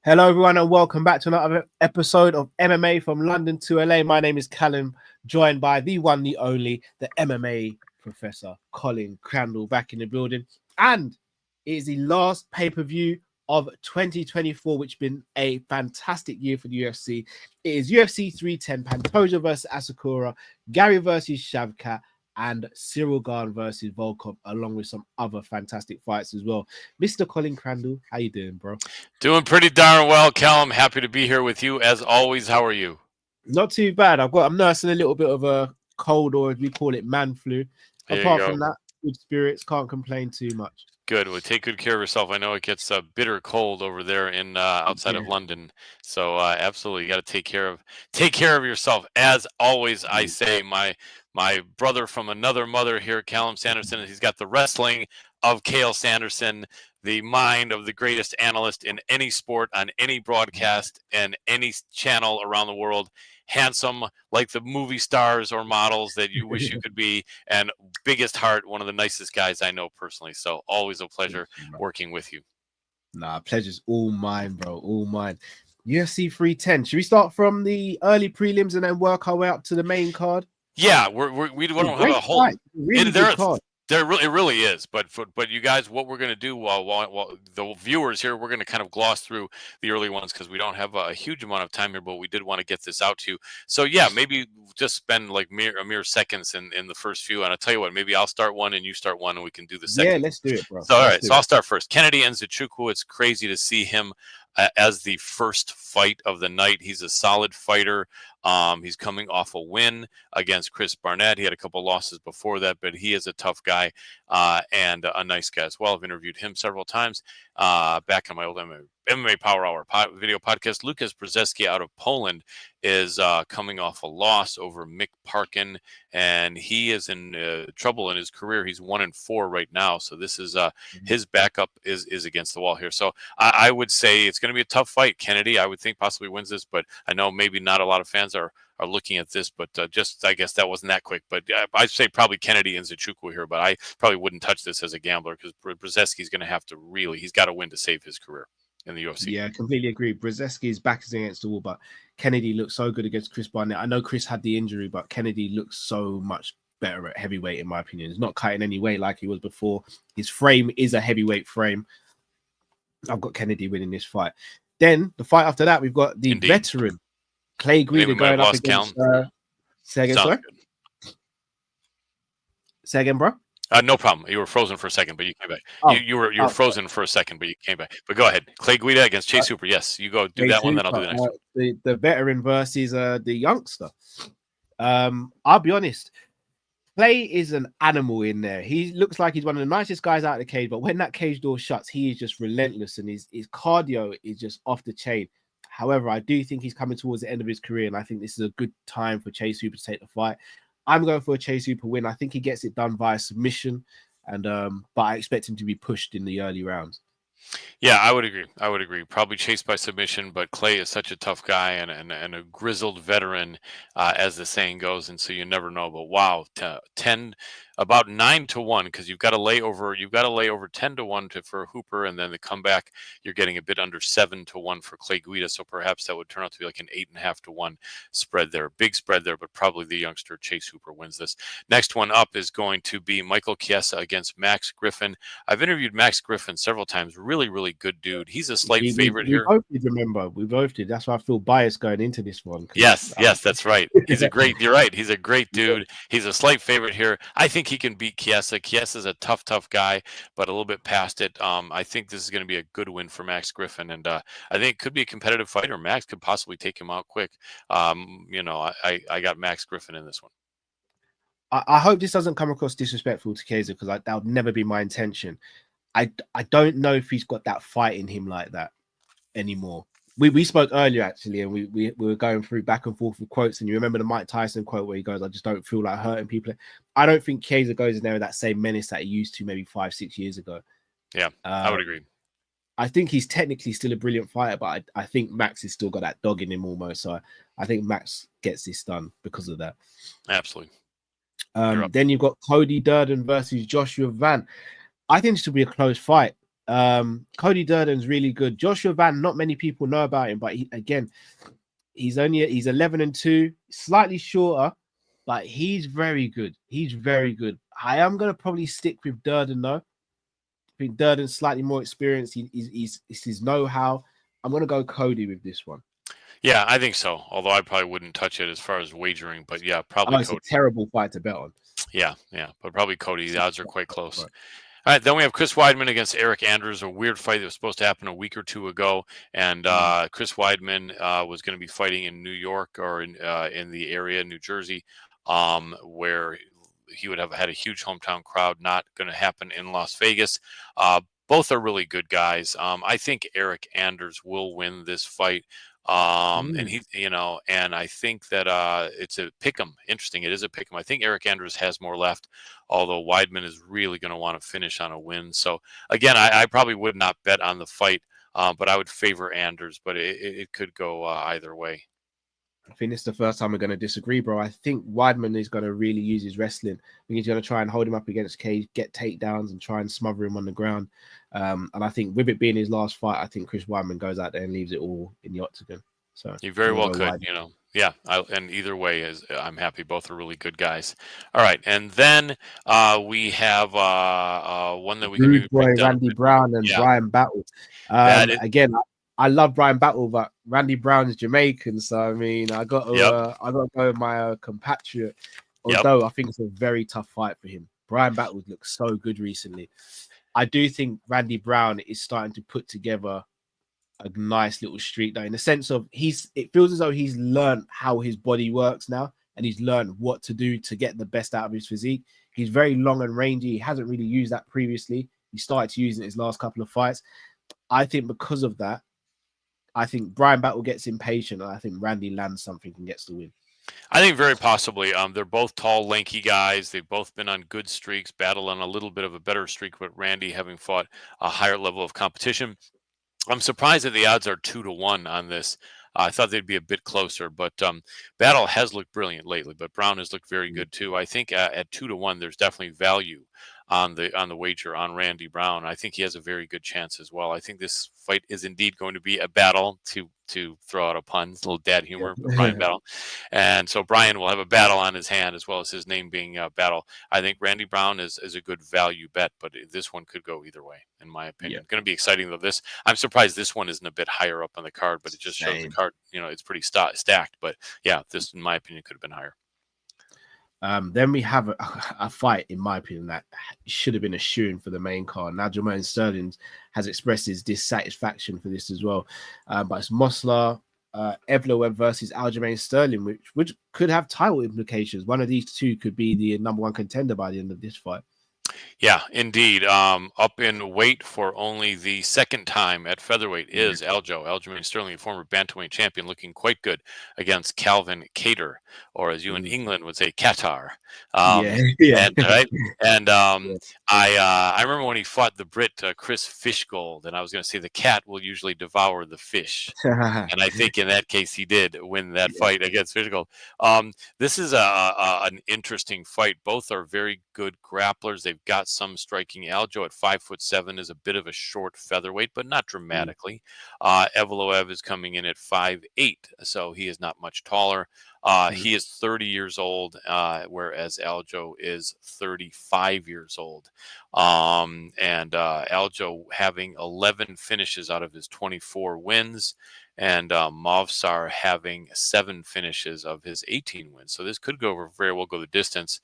Hello, everyone, and welcome back to another episode of MMA from London to LA. My name is Callum, joined by the one, the only, the MMA professor, Colin Crandall, back in the building. And it is the last pay-per-view of 2024, which has been a fantastic year for the UFC. It is UFC 310, Pantoja versus Asakura, Gary versus Shavkat, and Cyril Gane versus Volkov, along with some other fantastic fights as well. Mr. Colin Crandall, how you doing, bro? Doing pretty darn well, Callum. Happy to be here with you as always. How are you? Not too bad. I'm nursing a little bit of a cold, or as we call it, man flu. There you Apart go. from that, good spirits. Can't complain too much. Good. Well, take good care of yourself. I know it gets bitter cold over there in outside Yeah. of London, so absolutely, you got to take care of yourself. As always, I say my brother from another mother here, Callum Sanderson. He's got the wrestling of Cale Sanderson, the mind of the greatest analyst in any sport on any broadcast and any channel around the world. Handsome, like the movie stars or models that you wish you could be, and biggest heart, one of the nicest guys I know personally. So always a pleasure working with you. Nah, pleasure's all mine, bro. All mine. UFC 310. Should we start from the early prelims and then work our way up to the main card? Yeah, we don't have a whole. Really good card. It really is, but you guys, what we're going to do while the viewers here, we're going to kind of gloss through the early ones because we don't have a huge amount of time here, but we did want to get this out to you. So yeah, maybe just spend like mere seconds in the first few, and I'll tell you what, maybe I'll start one and you start one, and we can do the second. Yeah, let's do it, bro. So all right, so I'll start first. Kennedy Nzechukwu. It's crazy to see him as the first fight of the night. He's a solid fighter. He's coming off a win against Chris Barnett. He had a couple losses before that, but he is a tough guy and a nice guy as well. I've interviewed him several times back on my old MMA Power Hour video podcast. Lucas Brzezinski out of Poland is coming off a loss over Mick Parkin, and he is in trouble in his career. He's 1-4 right now, so this is his backup is against the wall here. So I would say it's going to be a tough fight. Kennedy, I would think, possibly wins this, but I know maybe not a lot of fans are looking at this, but just I guess that wasn't that quick. But I'd say probably Kennedy and Nzechukwu here, but I probably wouldn't touch this as a gambler because Brzezinski's going to have to he's got to win to save his career in the UFC. Yeah, completely agree. Brzezinski's back is against the wall, but Kennedy looks so good against Chris Barnett. I know Chris had the injury, but Kennedy looks so much better at heavyweight, in my opinion. He's not cutting any weight like he was before. His frame is a heavyweight frame. I've got Kennedy winning this fight. Then the fight after that, we've got the veteran Clay Guida going up against. Say again, sorry. Say again, bro. No problem. You were frozen for a second, but you came back. Oh, you were frozen for a second, but you came back. But go ahead. Clay Guida against Chase Hooper. Yes, you go do that one, then I'll do the next one. The veteran versus the youngster. I'll be honest. Clay is an animal in there. He looks like he's one of the nicest guys out of the cage, but when that cage door shuts, he is just relentless, and his cardio is just off the chain. However, I do think he's coming towards the end of his career, and I think this is a good time for Chase Hooper to take the fight. I'm going for a Chase Hooper win. I think he gets it done via submission, and but I expect him to be pushed in the early rounds. Yeah, I would agree. Probably chased by submission, but Clay is such a tough guy and a grizzled veteran, as the saying goes, and so you never know. But wow, 10 about 9-1 because you've got to lay over 10-1 for Hooper, and then the comeback you're getting a bit under 7-1 for Clay Guida. So perhaps that would turn out to be like an 8.5-1 spread there, big spread there. But probably the youngster Chase Hooper wins this. Next one up is going to be Michael Chiesa against Max Griffin. I've interviewed Max Griffin several times. Really good dude. He's a slight favorite here. We both did, remember. We both did. That's why I feel biased going into this one. Yes, that's right. You're right. He's a great dude. He's a slight favorite here. I think he can beat Chiesa. Chiesa's a tough guy, but a little bit past it. I think this is going to be a good win for Max Griffin, and I think it could be a competitive fighter. Max could possibly take him out quick. I got Max Griffin in this one. I hope this doesn't come across disrespectful to Chiesa, because that would never be my intention. I don't know if he's got that fight in him like that anymore. We spoke earlier, actually, and we were going through back and forth with quotes, and you remember the Mike Tyson quote where he goes, "I just don't feel like hurting people." I don't think Chiesa goes in there with that same menace that he used to maybe 5-6 years ago. Yeah, I would agree. I think he's technically still a brilliant fighter, but I think Max has still got that dog in him almost. So I think Max gets this done because of that. Absolutely. Then you've got Cody Durden versus Joshua Van. I think this will be a close fight. Cody Durden's really good. Joshua Van, not many people know about him, but he's 11-2, slightly shorter, but he's very good. He's very good. I am gonna probably stick with Durden though. I think Durden's slightly more experienced. It's his know-how. I'm gonna go Cody with this one. Yeah, I think so. Although I probably wouldn't touch it as far as wagering, but yeah, Oh, probably it's a Cody. terrible fight to bet on. Yeah, but probably Cody. It's The a odds are quite terrible close. fight. All right, then we have Chris Weidman against Eric Anders, a weird fight that was supposed to happen a week or two ago. And Chris Weidman was going to be fighting in New York or in the area, New Jersey, where he would have had a huge hometown crowd. Not going to happen in Las Vegas. Both are really good guys. I think Eric Anders will win this fight. And Mm. and I think that it's a pick 'em. Interesting. It is a pick 'em. I think Eric Anders has more left, although Weidman is really going to want to finish on a win. So again, I probably would not bet on the fight, but I would favor Anders, but it could go either way. I think it's the first time we're going to disagree, bro. I think Weidman is going to really use his wrestling. I think he's going to try and hold him up against cage, get takedowns, and try and smother him on the ground. And I think with it being his last fight, I think Chris Weidman goes out there and leaves it all in the octagon. So You very I'm well going to go could, Weidman. Yeah, and either way is I'm happy. Both are really good guys. All right, and then we have one that we can maybe Rude boy break down a Randy bit more. Brown and Yeah, Brian Battle. that is. Again, I love Brian Battle, but Randy Brown is Jamaican, so I mean, Yep, I got to go with my compatriot. yep. Although I think it's a very tough fight for him. Brian Battle looked so good recently. I do think Randy Brown is starting to put together a nice little streak, though, in the sense of it feels as though he's learned how his body works now, and he's learned what to do to get the best out of his physique. He's very long and rangy. He hasn't really used that previously. He started to use it in his last couple of fights. I think because of that, I think Brian Battle gets impatient, and I think Randy lands something and gets the win. I think very possibly. They're both tall, lanky guys. They've both been on good streaks, battled on a little bit of a better streak, but Randy having fought a higher level of competition. I'm surprised that the odds are 2-1 on this. I thought they'd be a bit closer, but Battle has looked brilliant lately. But Brown has looked very good too. I think at 2-1, there's definitely value on the wager on Randy Brown. I think he has a very good chance as well. I think this fight is indeed going to be a battle to throw out a pun, it's a little dad humor, but Brian Yeah. Battle, and so Brian will have a battle on his hand as well as his name being Battle. I think Randy Brown is a good value bet, but this one could go either way, in my Yeah. opinion. Going to be exciting though. I'm surprised this one isn't a bit higher up on the card, but it just shows the Same. card. It's pretty stacked. But yeah, this, in my opinion, could have been higher. Then we have a fight, in my opinion, that should have been a shoo-in for the main card. Now, Jermaine Sterling has expressed his dissatisfaction for this as well. But it's Mosla Evloev versus Aljamain Sterling, which could have title implications. One of these two could be the number one contender by the end of this fight. Yeah, indeed. Up in weight for only the second time at featherweight is Aljamain Sterling, former bantamweight champion, looking quite good against Calvin Cater, or as you in England would say, Qatar. Yeah, Um, yeah. and right, and Yeah. I remember when he fought the Brit Chris Fishgold, and I was going to say the cat will usually devour the fish. And I think in that case he did win that Yeah. fight against Fishgold. This is an interesting fight. Both are very good grapplers. They've got some striking. Aljo at 5'7" is a bit of a short featherweight, but not dramatically. Evloev is coming in at 5'8", so he is not much taller. He is 30 years old, whereas Aljo is 35 years old. And Aljo having 11 finishes out of his 24 wins, and Movsar having 7 finishes of his 18 wins. So this could very well go the distance.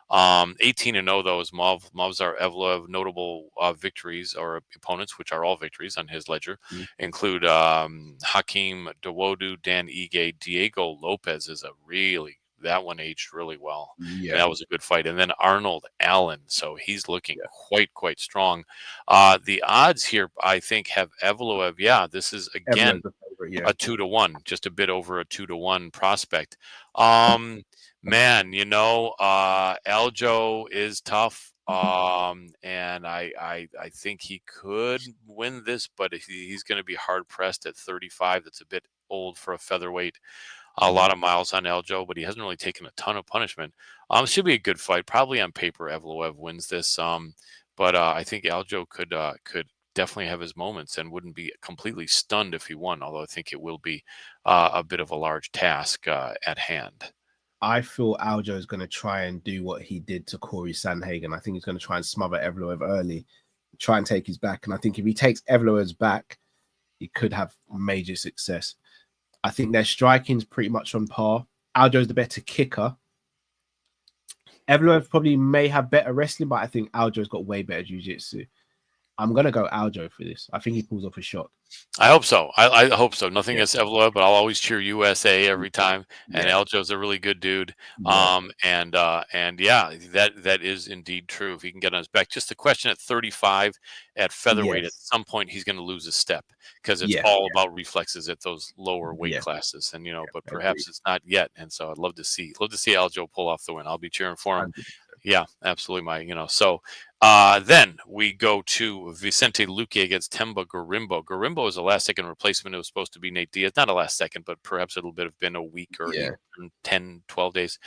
18-0 though is Movsar Evloev. Notable victories or opponents, which are all victories on his ledger, include Hakeem Dawodu, Dan Ige, Diego Lopez is that one aged really well. Yeah. And that was a good fight. And then Arnold Allen. So he's looking quite strong. The odds here, I think, have Evloev. Yeah, this is again a 2-1, just a bit over a 2-1 prospect. Man, Aljo is tough. And I think he could win this, but he's going to be hard pressed at 35. That's a bit old for a featherweight. A lot of miles on Aljo, but he hasn't really taken a ton of punishment. Should be a good fight. Probably on paper, Evloev wins this. But I think Aljo could definitely have his moments and wouldn't be completely stunned if he won. Although I think it will be a bit of a large task at hand. I feel Aljo is going to try and do what he did to Corey Sanhagen. I think he's going to try and smother Evloev early, try and take his back. And I think if he takes Evloev's back, he could have major success. I think their striking's pretty much on par. Aljo's the better kicker. Evloev probably may have better wrestling, but I think Aljo's got way better jiu-jitsu. I'm going to go Aljo for this. I think he pulls off a shot. I hope so. I hope so. Nothing Yeah. against Evloev, but I'll always cheer USA every time. And Yeah. Aljo's a really good dude. Yeah. And yeah, that is indeed true. If he can get on his back, just the question at 35 at featherweight, at Yes. some point he's going to lose a step because it's Yeah. all about reflexes at those lower weight Yeah. classes. And but Agreed. perhaps it's not yet. And so I'd love to see Aljo pull off the win. I'll be cheering for him. 100%. Yeah, absolutely, Mike. So then we go to Vicente Luque against Temba Garimbo. Garimbo is a last-second replacement. It was supposed to be Nate Diaz. Not a last second, but perhaps it'll have been a week or Yeah. 10, 12 days.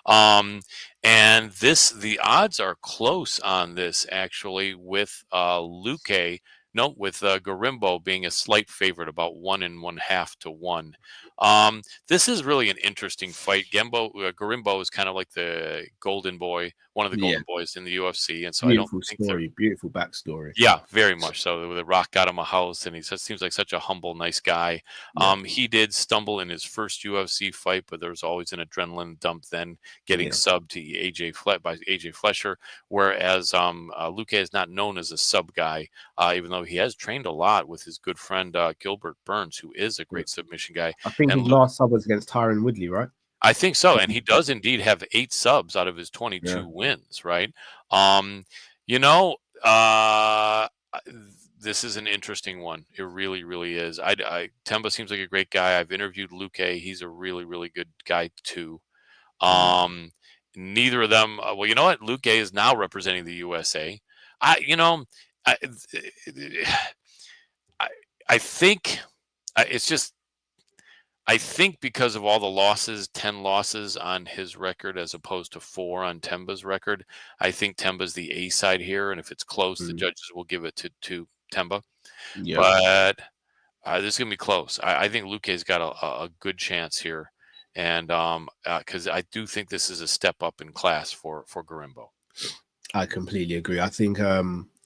And the odds are close on this, actually, with Luque. No, with Garimbo being a slight favorite, about 1.5 to 1. This is really an interesting fight. Garimbo is kind of like the golden boy, one of the Yeah. golden boys in the UFC, and so I don't Beautiful think they're. story. Beautiful backstory. Yeah, very much so. The Rock got him a house, and he seems like such a humble, nice guy. Yeah. He did stumble in his first UFC fight, but there was always an adrenaline dump then, getting Yeah. subbed to by AJ Flesher. Whereas Luque is not known as a sub guy, even though he has trained a lot with his good friend Gilbert Burns, who is a great submission guy. I think And his last sub was against Tyron Woodley, right? I think so, and he does indeed have 8 subs out of his Yeah. 22 wins, right? Um, you know, uh, this is an interesting one. It really, really is. Temba seems like a great guy. I've interviewed Luque. He's a really, really good guy too. Um, Neither of them. Well, you know what? Luque is now representing the USA. I, you know, I, I, I think it's just I think because of all the losses, 10 losses on his record as opposed to 4 on Temba's record, I think Temba's the A side here. And if it's close, the judges will give it to Temba. Yeah. But this is going to be close. I think Luque's got a good chance here. And because I do think this is a step up in class for Garimbo. I completely agree. I think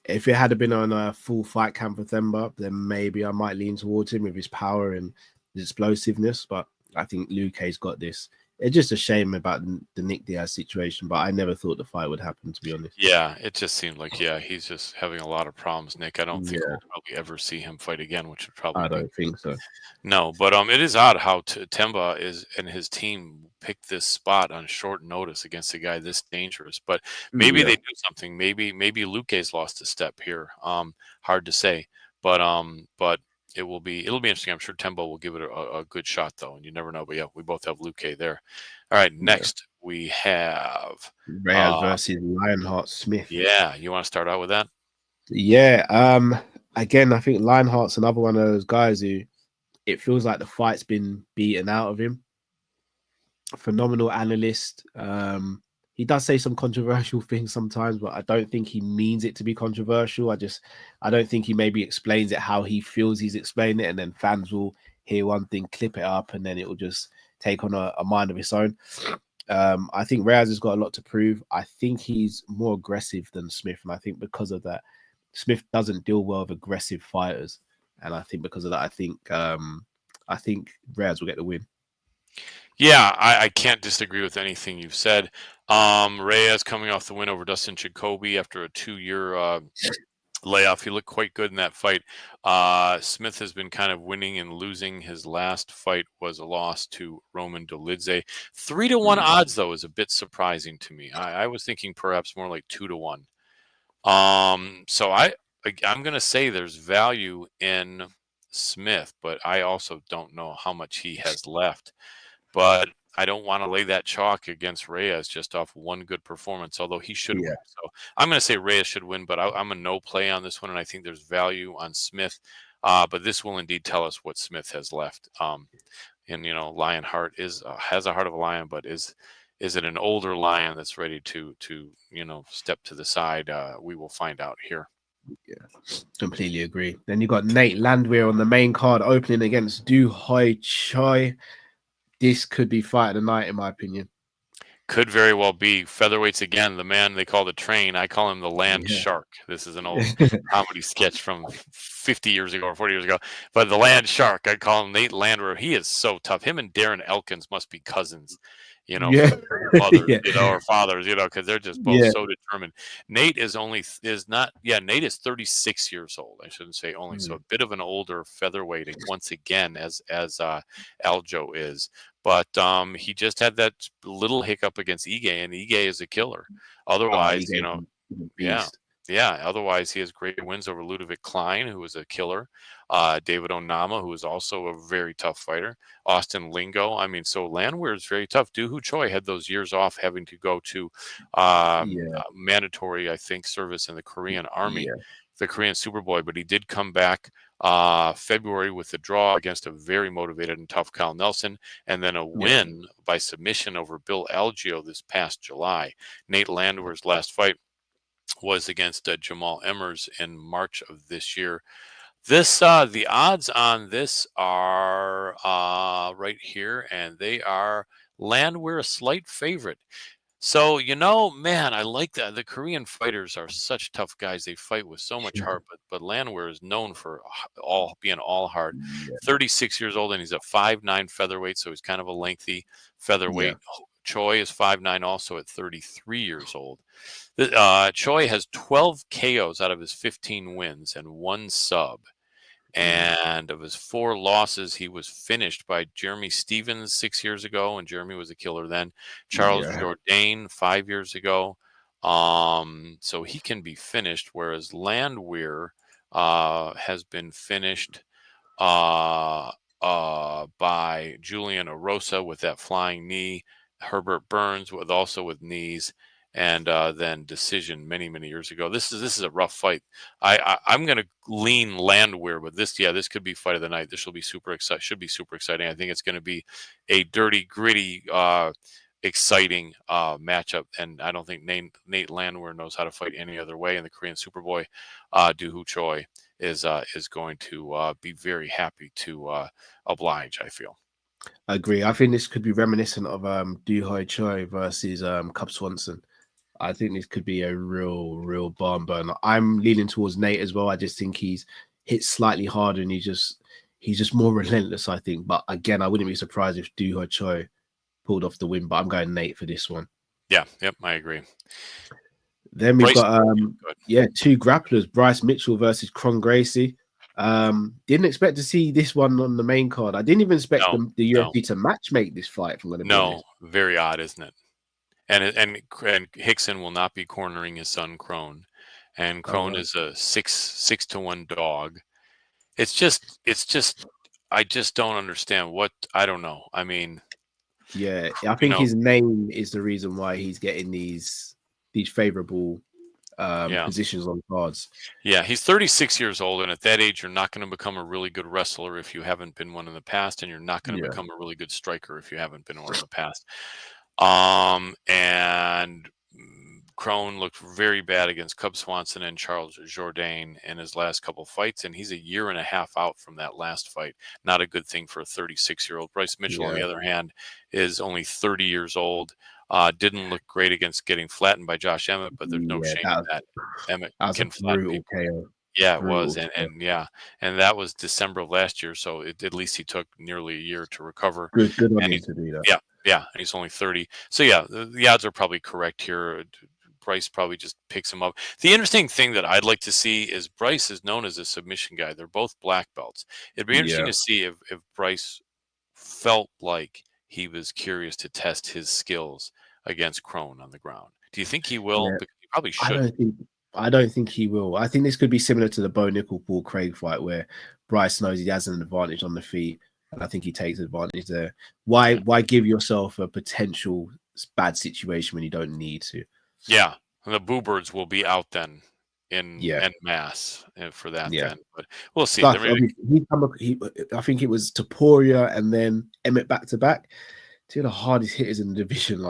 if it had been on a full fight camp with Themba, then maybe I might lean towards him with his power and his explosiveness. But I think Luque's got this. It's just a shame about the Nick Diaz situation, but I never thought the fight would happen, to be honest. Yeah, it just seemed like, he's just having a lot of problems, Nick. I don't think Yeah, we'll probably ever see him fight again, which would probably I be. don't think so. No, but it is odd how Temba is and his team picked this spot on short notice against a guy this dangerous. But maybe Yeah, they do something. Maybe Luque's lost a step here. Hard to say, but it'll be interesting. I'm sure Temba will give it a good shot though, and you never know. But yeah, we both have Luque there. All right, yeah. next we have Reyes versus Lionheart Smith. yeah. You want to start out with that? Yeah. Again, I think Lionheart's another one of those guys who it feels like the fight's been beaten out of him. Phenomenal analyst. He does say some controversial things sometimes, but I don't think he means it to be controversial. I don't think he maybe explains it how he feels he's explaining it, and then fans will hear one thing, clip it up, and then it will just take on a mind of its own. I think Reyes has got a lot to prove. I think he's more aggressive than Smith, and I think because of that, Smith doesn't deal well with aggressive fighters, and I think because of that, I think Reyes will get the win. Yeah, I can't disagree with anything you've said. Reyes coming off the win over Dustin Jacoby after a 2-year layoff. He looked quite good in that fight. Smith has been kind of winning and losing. His last fight was a loss to Roman Dolidze. 3-1 odds, though, is a bit surprising to me. I was thinking perhaps more like 2-1. So I'm going to say there's value in Smith, but I also don't know how much he has left. But I don't want to lay that chalk against Reyes just off one good performance, although he should win. So I'm going to say Reyes should win, but I'm a no play on this one, and I think there's value on Smith. But this will indeed tell us what Smith has left. And Lionheart has a heart of a lion, but is it an older lion that's ready to step to the side? We will find out here. Yeah, completely agree. Then you got Nate Landwehr on the main card opening against Du Hoi Choi. This could be fight of the night, in my opinion. Could very well be featherweights again. The man they call the train, I call him the land Yeah. shark. This is an old comedy sketch from 50 years ago or 40 years ago. But the land shark, I call him Nate Landwehr. He is so tough. Him and Darren Elkins must be cousins, Yeah. from mothers, Yeah. or fathers, because they're just both Yeah. so determined. Nate is not, yeah, Nate is 36 years old. I shouldn't say only, so Mm. a bit of an older featherweight once again, as Aljo is. But he just had that little hiccup against Ige, and Ige is a killer. Oh, Otherwise, he gave him a yeah, beast. yeah. Otherwise, he has great wins over Ludovic Klein, who is a killer. David Onama, who is also a very tough fighter. Austin Lingo. I mean, so Landwehr is very tough. Dooho Choi had those years off, having to go to Yeah. mandatory, I think, service in the Korean Army, Yeah. the Korean Superboy. But he did come back February with a draw against a very motivated and tough Kyle Nelson, and then a Yeah. win by submission over Bill Algeo this past July. Nate Landwehr's last fight was against Jamal Emmers in March of this year. The odds on this are right here, and they are Landwehr a slight favorite. So, man, I like that. The Korean fighters are such tough guys. They fight with so much heart, but Landwehr is known for all hard. Yeah. 36 years old, and he's a 5'9" featherweight, so he's kind of a lengthy Yeah. featherweight. Choi is 5'9", also at 33 years old. Choi has 12 KOs out of his 15 wins and one sub. Mm. And of his 4 losses, he was finished by Jeremy Stevens 6 years ago, and Jeremy was a killer then. Charles Yeah. Jourdain 5 years ago. So he can be finished, whereas Landwehr has been finished by Julian Erosa with that flying knee, Herbert Burns with knees, and then decision many years ago. This is a rough fight. I'm going to lean Landwehr, but this could be fight of the night. This will be super exciting. Should be super exciting. I think it's going to be a dirty, gritty, exciting matchup, and I don't think Nate Landwehr knows how to fight any other way. And the Korean Superboy, Dooho Choi, is going to be very happy to oblige, I feel. I agree. I think this could be reminiscent of Du Hoi Choi versus Cub Swanson. I think this could be a real barn burner. I'm leaning towards Nate as well. I just think he's hit slightly harder and he's just more relentless, I think. But again, I wouldn't be surprised if Du Hoi Choi pulled off the win, but I'm going Nate for this one. Yeah, yep, I agree. Then we've Bryce, got two grapplers, Bryce Mitchell versus Cron Gracie. Didn't expect to see this one on the main card. I didn't even expect the UFC to match make this fight, if I'm going to be honest. Very odd, isn't it? And Hickson will not be cornering his son Crone, and Crone is a 6-to-1 dog. It's just I just don't understand I don't know. I mean, yeah, I think his name is the reason why he's getting these favorable positions on cards. Yeah, he's 36 years old, and at that age, you're not going to become a really good wrestler if you haven't been one in the past, and you're not going to become a really good striker if you haven't been one in the past. And Crone looked very bad against Cub Swanson and Charles Jourdain in his last couple fights, and he's a year and a half out from that last fight. Not a good thing for a 36-year-old. Bryce Mitchell, on the other hand, is only 30 years old. Didn't look great against getting flattened by Josh Emmett, but there's no shame in that. Emmett can flatten people. KO. Yeah, it was, and that was December of last year. So at least he took nearly a year to recover. Good on him to do that. Yeah, and he's only 30. So yeah, the odds are probably correct here. Bryce probably just picks him up. The interesting thing that I'd like to see is Bryce is known as a submission guy. They're both black belts. It'd be interesting to see if Bryce felt like he was curious to test his skills against Crone on the ground. Do you think he will? Yeah. Because he probably should. I don't think he will. I think this could be similar to the Bo Nickel Paul Craig fight where Bryce knows he has an advantage on the feet, and I think he takes advantage there. Why give yourself a potential bad situation when you don't need to? Yeah, and the Boo Birds will be out then en masse for that then. But we'll see. I think it was Taporia and then Emmett back to back. Two of the hardest hitters in the division.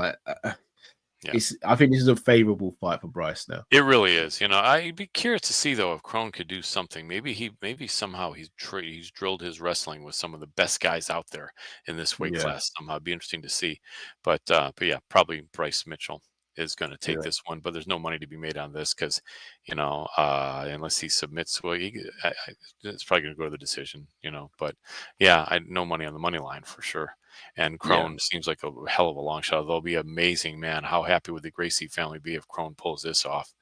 Yeah. I think this is a favorable fight for Bryce now. It really is. I'd be curious to see though if Crone could do something. Maybe somehow he's drilled his wrestling with some of the best guys out there in this weight Yeah, class. Somehow, it'd be interesting to see. But yeah, probably Bryce Mitchell is going to take yeah, this one. But there's no money to be made on this because, unless he submits, well, it's probably going to go to the decision. But yeah, no money on the money line for sure. And yeah. Crone seems like a hell of a long shot. They'll be amazing, man. How happy would the Gracie family be if Crone pulls this off?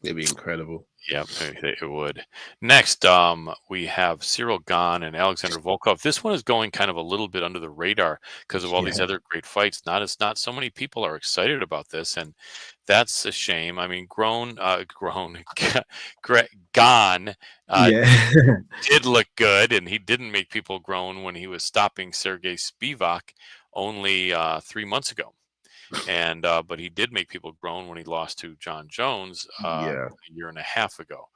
It'd be incredible. Yep, it would. Next, we have Cyril Gahn and Alexander Volkov. This one is going kind of a little bit under the radar because of all these Yeah, other great fights. Not so many people are excited about this, and that's a shame. I mean, Gahn uh, yeah, did look good, and he didn't make people groan when he was stopping Sergey Spivak only 3 months ago. But he did make people groan when he lost to John Jones yeah, a year and a half ago.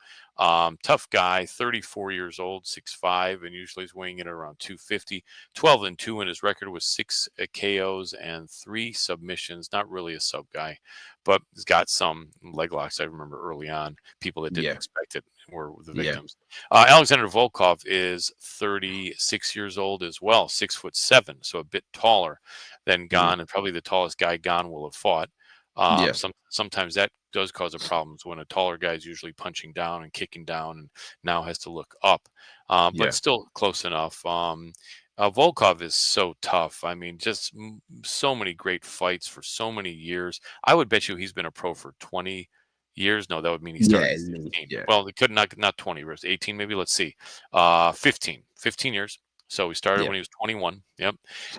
Tough guy, 34 years old, 6'5", and usually he's weighing in at around 250. 12-2 in his record with 6 KOs and 3 submissions. Not really a sub guy, but he's got some leg locks. I remember early on, people that didn't yeah, expect it were the yeah. victims. Alexander Volkov is 36 years old as well, 6'7", so a bit taller than Mhm. Gahn, and probably the tallest guy Gahn will have fought. Yeah, Sometimes that does cause a problem when a taller guy is usually punching down and kicking down, and now has to look up. But yeah, still close enough. Volkov is so tough. I mean, just so many great fights for so many years. I would bet you he's been a pro for 20 years. No, that would mean he yeah. started at At least, 15. yeah, Well, it could not 20 years, 18 maybe. Let's see, 15 years. So he started yeah, when he was 21. Yep.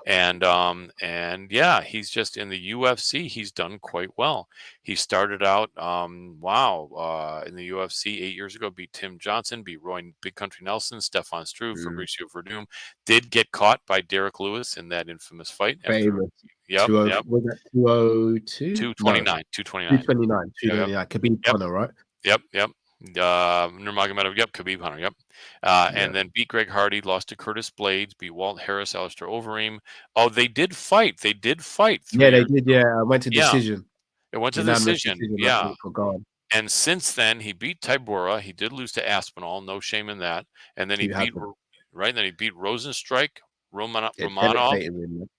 And yeah, he's just in the UFC. He's done quite well. He started out, in the UFC 8 years ago. Beat Tim Johnson, beat Roy Big Country Nelson, Stefan Struve, mm. Fabricio Verdum. Did get caught by Derek Lewis in that infamous fight after. Famous. Yep. Yep. Was that 202? No, 229. 229. 229. Yep. 229. Khabib Yep. Conor, right? Yep, yep. Nurmagomedov, yep, Khabib Hunter, yep. Yeah, And then beat Greg Hardy, lost to Curtis Blades, beat Walt Harris, Alistair Overeem. Oh, they did fight. They did fight yeah, 3 they years. did. Yeah, I went to Yeah, decision, it went to the unanimous decision. decision. I Yeah. think for God, And since then, he beat Tybura. He did lose to Aspinall. No shame in that. And then he who had beat, right? Then he beat Rosenstrike, a Romanov. devastating win.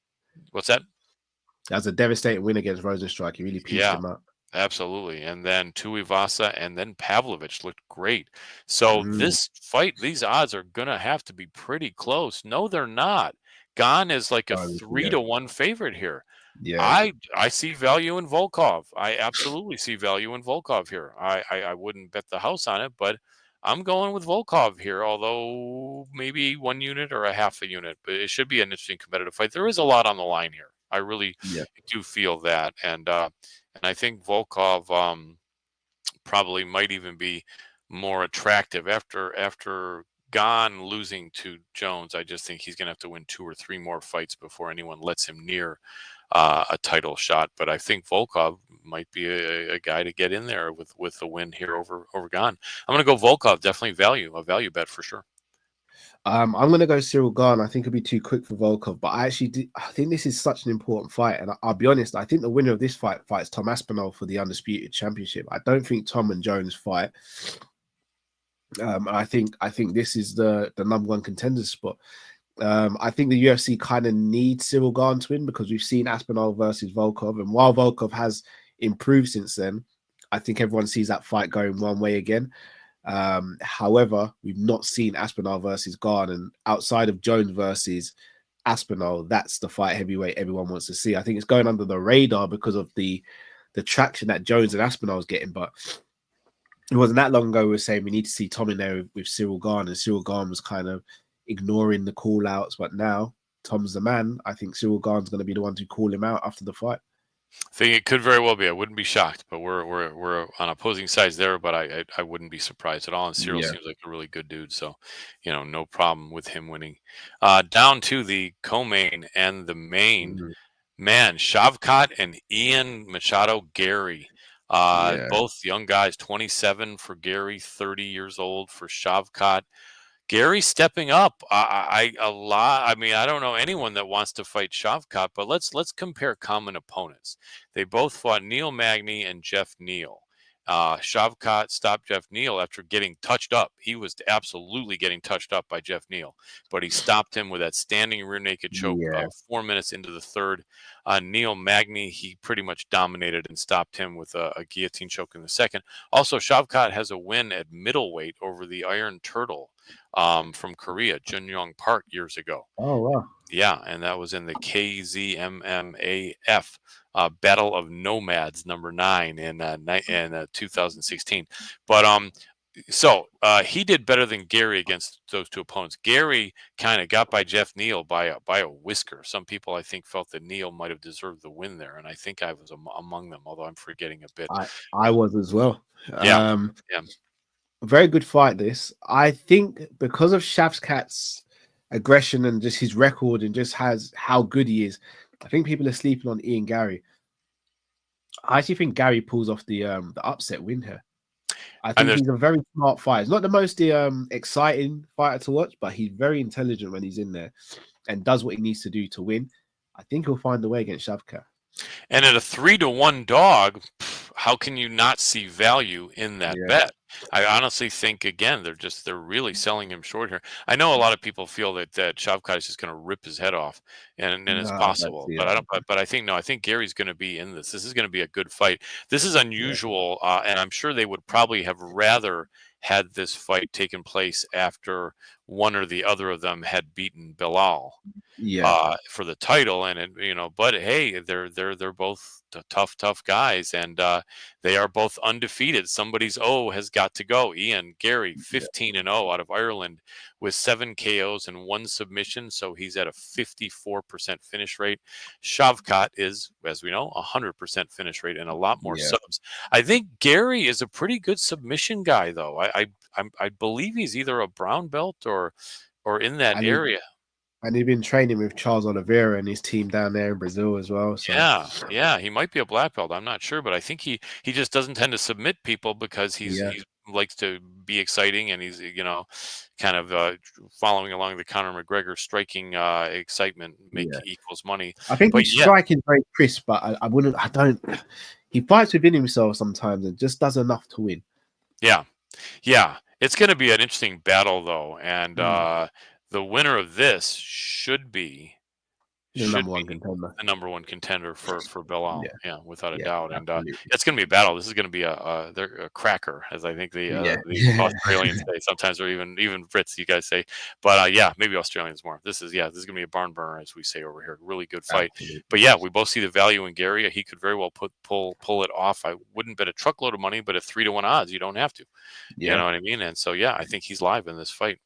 What's that? That was a devastating win against Rosenstrike. He really pieced Yeah. him up. Absolutely. And then Tuivasa and then Pavlovich looked great. So Mm. this fight, these odds are going to have to be pretty close. No, they're not. Gane is like a three Yeah, to one favorite here. yeah, I see value in Volkov. I absolutely see value in Volkov here. I wouldn't bet the house on it, but I'm going with Volkov here, although maybe 1 unit or a half a unit. But it should be an interesting competitive fight. There is a lot on the line here. I really yeah. do feel that. And I think Volkov probably might even be more attractive after Gane losing to Jones. I just think he's going to have to win 2 or 3 more fights before anyone lets him near a title shot. But I think Volkov might be a guy to get in there with the win here over Gane. I'm going to go Volkov. Definitely a value bet for sure. I'm gonna go Cyril Gahn. I think it'll be too quick for Volkov, but I think this is such an important fight, and I'll be honest. I think the winner of this fight fights Tom Aspinall for the undisputed championship. I don't think Tom and Jones fight. I think this is the number one contender spot. I think the UFC kind of needs Cyril Gahn to win because we've seen Aspinall versus Volkov, and while Volkov has improved since then, I think everyone sees that fight going one way again. However, we've not seen Aspinall versus Gahn, and outside of Jones versus Aspinall, that's the fight heavyweight everyone wants to see. I think it's going under the radar because of the traction that Jones and Aspinall is getting, but it wasn't that long ago we were saying we need to see Tom in there with Cyril Gahn, and Cyril Gahn was kind of ignoring the call outs, but now Tom's the man. I think Cyril Gahn's going to be the one to call him out after the fight. I think it could very well be. I wouldn't be shocked, but we're on opposing sides there. But I wouldn't be surprised at all. And Cyril Yeah. seems like a really good dude, so no problem with him winning. Down to the co-main and the main. Mhm. Man, Shavkat and Ian Machado Gary. Yeah. Both young guys, 27 for Gary, 30 years old for Shavkat. Gary stepping up. A lot. I mean, I don't know anyone that wants to fight Shavkat, but let's compare common opponents. They both fought Neil Magny and Jeff Neal. Shavkat stopped Jeff Neal after getting touched up. He was absolutely getting touched up by Jeff Neal, but he stopped him with that standing rear naked choke Yeah. 4 minutes into the third. Neil Magny, he pretty much dominated and stopped him with a guillotine choke in the second. Also, Shavkat has a win at middleweight over the Iron Turtle from Korea, Jun Young Park, years ago. Oh wow. Yeah, and that was in the KZMMAF Battle of Nomads #9 in 2016. But he did better than Gary against those two opponents. Gary kind of got by Jeff Neal by a whisker. Some people, I think, felt that Neal might have deserved the win there, and I think I was among them, although I'm forgetting a bit. I was as well. Yeah, yeah. Very good fight. This, I think, because of Shavkat's aggression and just his record and just has how good he is. I think people are sleeping on Ian Gary. I actually think Gary pulls off the upset win here. I And think he's a very smart fighter. He's not the most exciting fighter to watch, but he's very intelligent when he's in there and does what he needs to do to win. I think he'll find a way against Shavkat. And at a 3-1 dog, how can you not see value in that bet? I honestly think, again, they're really selling him short here. I know a lot of people feel that Shavkat is just going to rip his head off, and it's No, possible. But I don't. But I think no. I think Gary's going to be in this. This is going to be a good fight. This is unusual, and I'm sure they would probably have rather had this fight taken place after one or the other of them had beaten Bilal for the title, and but hey, they're both tough guys, and they are both undefeated. Somebody's O has got to go. Ian Gary, 15-0 out of Ireland with 7 KOs and 1 submission, so he's at a 54% finish rate. Shavkat is, as we know, 100% finish rate and a lot more subs. I think Gary is a pretty good submission guy, though. I believe he's either a brown belt or in that area. And he's been training with Charles Oliveira and his team down there in Brazil as well. So yeah, he might be a black belt. I'm not sure, but I think he just doesn't tend to submit people because he likes to be exciting, and he's kind of following along the Conor McGregor striking excitement equals money. I think his striking is very crisp, but I wouldn't. I don't. He fights within himself sometimes and just does enough to win. Yeah. It's going to be an interesting battle, though, and the winner of this should be the number one contender for Bilal. Yeah, without a doubt. And it's going to be a battle. This is going to be a cracker, as I think the Australians say sometimes, or even Brits, you guys say. But maybe Australians more. This is going to be a barn burner, as we say over here. Really good fight. Absolutely. But yeah, we both see the value in Gary. He could very well pull it off. I wouldn't bet a truckload of money, but at 3-1 odds, you don't have to. You know what I mean? And so I think he's live in this fight.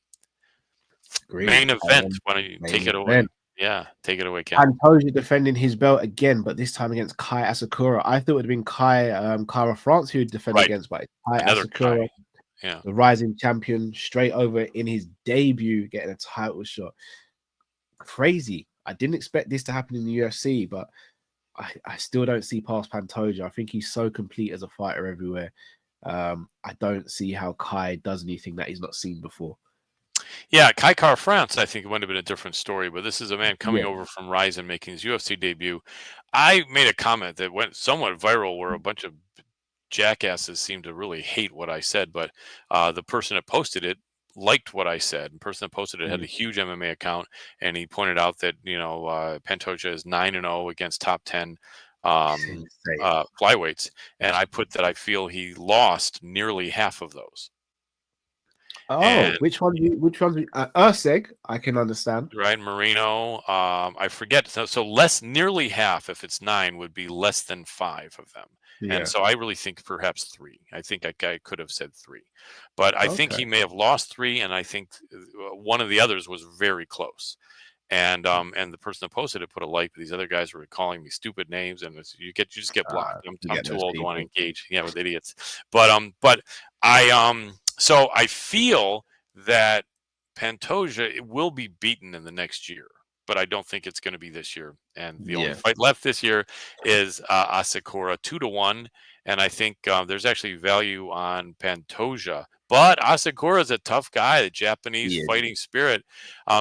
Great. Main event. Why don't you take it away? Yeah, take it away, Ken. Pantoja defending his belt again, but this time against Kai Asakura. I thought it would have been Kara France who would defend against, but Kai Asakura, the rising champion, straight over in his debut, getting a title shot. Crazy. I didn't expect this to happen in the UFC, but I still don't see past Pantoja. I think he's so complete as a fighter everywhere. I don't see how Kai does anything that he's not seen before. Yeah, Kai Kara France, I think it would have been a different story, but this is a man coming over from Rise and making his UFC debut. I made a comment that went somewhat viral where a bunch of jackasses seemed to really hate what I said, but the person that posted it liked what I said. The person that posted it had a huge MMA account, and he pointed out that Pantoja is 9-0 against top 10 flyweights, and I put that I feel he lost nearly half of those. Which one? Urseg, I can understand. Right, Marino. I forget. So less, nearly half. If it's 9, would be less than 5 of them. And so I really think perhaps 3. I think I could have said 3, but I think he may have lost 3, and I think one of the others was very close. And the person that posted it put a like, but these other guys were calling me stupid names, and you just get blocked. I'm too old to want to engage, with idiots. But so I feel that Pantoja will be beaten in the next year, but I don't think it's going to be this year. And the only Yeah. fight left this year is Asakura 2-1. And I think there's actually value on Pantoja. But Asakura is a tough guy, the Japanese Yeah. fighting spirit.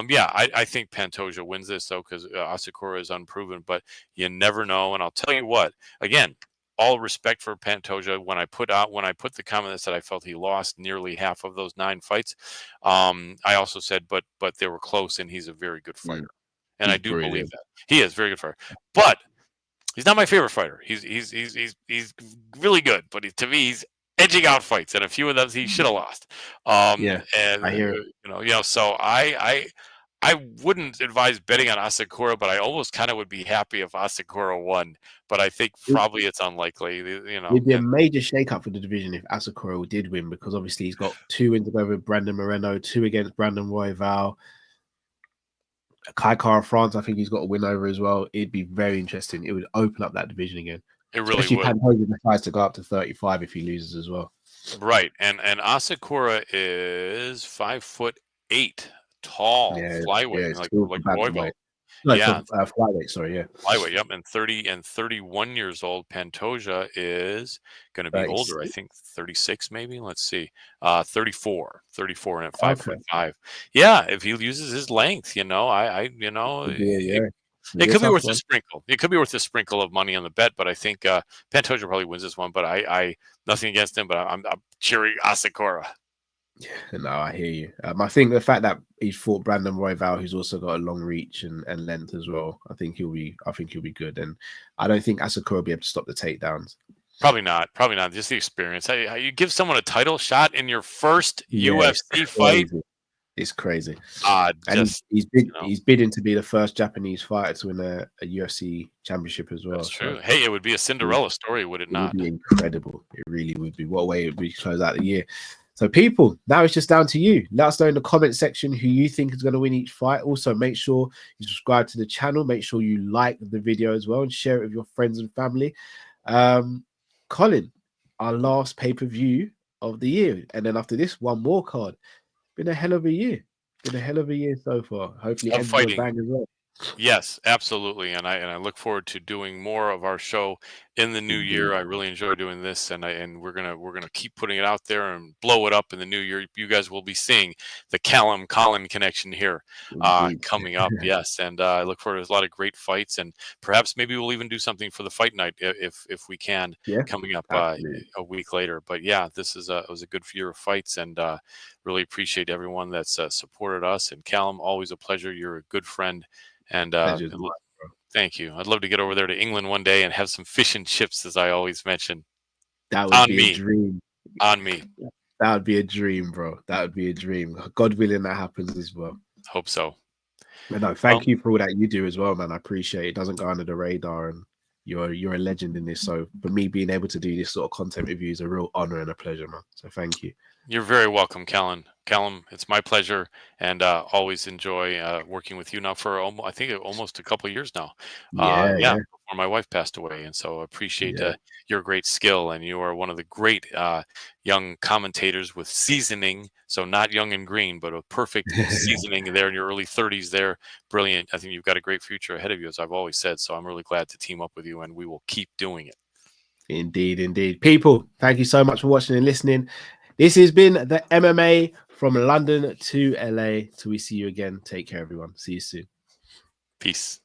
Yeah, I think Pantoja wins this, though, because Asakura is unproven. But you never know. And I'll tell you what, again, all respect for Pantoja. When I put the comment that said I felt he lost nearly half of those 9 fights, I also said, but they were close, and he's a very good fighter, and I He's do believe brilliant. that he is a very good fighter. But he's not my favorite fighter. He's really good, but to me, he's edging out fights, and a few of those he should have lost. Yeah, And I hear it. so I wouldn't advise betting on Asakura, but I almost kind of would be happy if Asakura won. But I think probably it's unlikely. It'd be a major shake-up for the division if Asakura did win, because obviously he's got 2 wins over Brandon Moreno, 2 against Brandon Royval. Kai Kara France, I think he's got a win over as well. It'd be very interesting. It would open up that division again. It really Especially would. Pantoja decides to go up to 35 if he loses as well. Right, and Asakura is 5'8", tall, flyweight, like Royval. No, Yeah, flyweight. Sorry, yeah. flyweight. Yep, and 31 years old. Pantoja is going to be older. I think 36, maybe. Let's see, 34 and at 5'5". Yeah, if he uses his length, it could be worth a sprinkle. It could be worth a sprinkle of money on the bet, but I think Pantoja probably wins this one. But I nothing against him, but I'm cheering Asakura. Yeah, no, I hear you. I think the fact that he's fought Brandon Royval, who's also got a long reach and length as well, I think he'll be good. And I don't think Asakura will be able to stop the takedowns. Probably not. Just the experience. You give someone a title shot in your first UFC fight. It's crazy. He's bidding to be the first Japanese fighter to win a UFC championship as well. That's true. So, hey, it would be a Cinderella story, would it not? It would be incredible. It really would be. What a way it would be to close out the year. So, people, now it's just down to you. Let us know in the comment section who you think is going to win each fight. Also, make sure you subscribe to the channel. Make sure you like the video as well and share it with your friends and family. Colin, our last pay-per-view of the year. And then after this, one more card. Been a hell of a year. So far. Hopefully, ends with a bang as well. Yes, absolutely, and I look forward to doing more of our show in the new year. I really enjoy doing this, and we're gonna keep putting it out there and blow it up in the new year. You guys will be seeing the Callum Colin connection here coming up. Yes, and I look forward to a lot of great fights, and perhaps maybe we'll even do something for the fight night if we can coming up a week later. But yeah, this is it was a good year of fights, and really appreciate everyone that's supported us. And Callum, always a pleasure. You're a good friend. And thank you. I'd love to get over there to England one day and have some fish and chips, as I always mention. That would be a dream. On me. That would be a dream, bro. That would be a dream. God willing, that happens as well. Hope so. But no, thank you for all that you do as well, man. I appreciate it. It doesn't go under the radar, and you're a legend in this. So for me, being able to do this sort of content with you is a real honor and a pleasure, man. So thank you. You're very welcome, Callum. It's my pleasure, and always enjoy working with you now for I think almost a couple of years now. Before my wife passed away, and so appreciate your great skill. And you are one of the great young commentators with seasoning. So not young and green, but a perfect seasoning there in your early 30s. There, brilliant. I think you've got a great future ahead of you, as I've always said. So I'm really glad to team up with you, and we will keep doing it. Indeed. People, thank you so much for watching and listening. This has been the MMA from London to LA. Till we see you again. Take care, everyone. See you soon. Peace.